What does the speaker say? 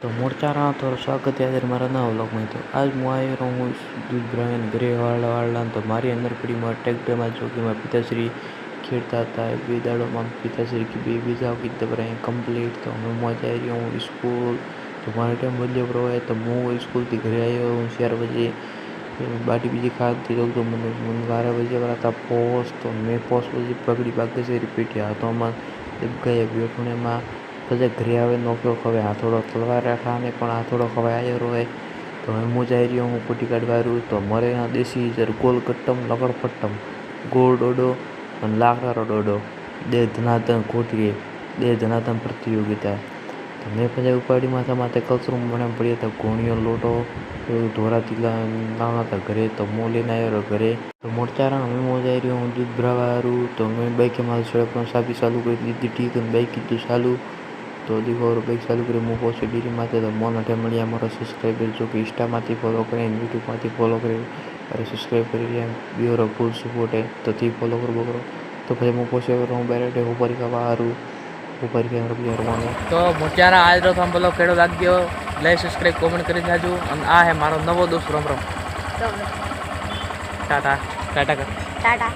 तो मोर्चारा तो स्वागत है यार मारा ना व्लॉग में। तो आज मैं आया रहा हूँ दूध ब्रांड घरे वाला तो मारी अंदर पड़ी मार ट्रैक्टर में जो कि मैं पिताश्री खेड़ता था बेदाड़ों में पिताश्री की बेबी जाओ की दबरा कंप्लीट। तो मैं मजा आ रही हूँ स्कूल तो मारा टाइम बदले पर है तो मैं स्कूल थी घरे आया हूँ 4 बजे बाटी बीजी खाती लोग तो मैंने 12 बजे वाला था पोस्ट तो मैं पोस्ट बजे पकड़ी बागे से रिपीट हाथों में जब गए बैठने में પછી ઘરે આવે નોખ્યો ખવે હાથોડો તલવાર રાખવાને પણ હાથોડો ખવાય આવ્યો રહે તો હું મોજાઈ રહ્યો હું કુટી કાઢવારું તો મરે यहाँ દેશી જર ગોલ કટ્ટમ લકડ પટ્ટમ ગોળ ડોડો અને લાકડારો ડોડો દે ધનાતન કોટીએ દે ધનાતન પ્રતિયોગિતા તો મેં પછી ઉપાડી માથે કચરું મને પડી હતા ઘોણીઓ લોટો ધોરાથી લાવના હતા ઘરે તો મો લઈને આવ્યો ઘરે તો મોરચારા અમે મોજાઈ રહ્યો હું દૂધ ભરાવારું તો મેં બાઈકે મારી સડક પણ સાબી ચાલુ કરી દીધી ઠીક અને બાઈક કીધું ચાલુ तो देखो और बाइक चालू करें मुँह पहुँचे डेरी माते तो मोन अटे मिली हमारा सब्सक्राइबर जो कि इंस्टा में फॉलो करें यूट्यूब में फॉलो करें अरे सब्सक्राइब कर रही है बी और फुल सपोर्ट है तो थी फॉलो करो करो तो फिर मुँह पहुँचे कर रहा हूँ बैठे ऊपर का बाहर ऊपर के रखवाने तो मोचारा आज रो हम बोलो केड़ो लाग गयो लाइक सब्सक्राइब कमेंट करी जाजू और आ है मारो नवो दोस्त राम राम टाटा टाटा कर टाटा।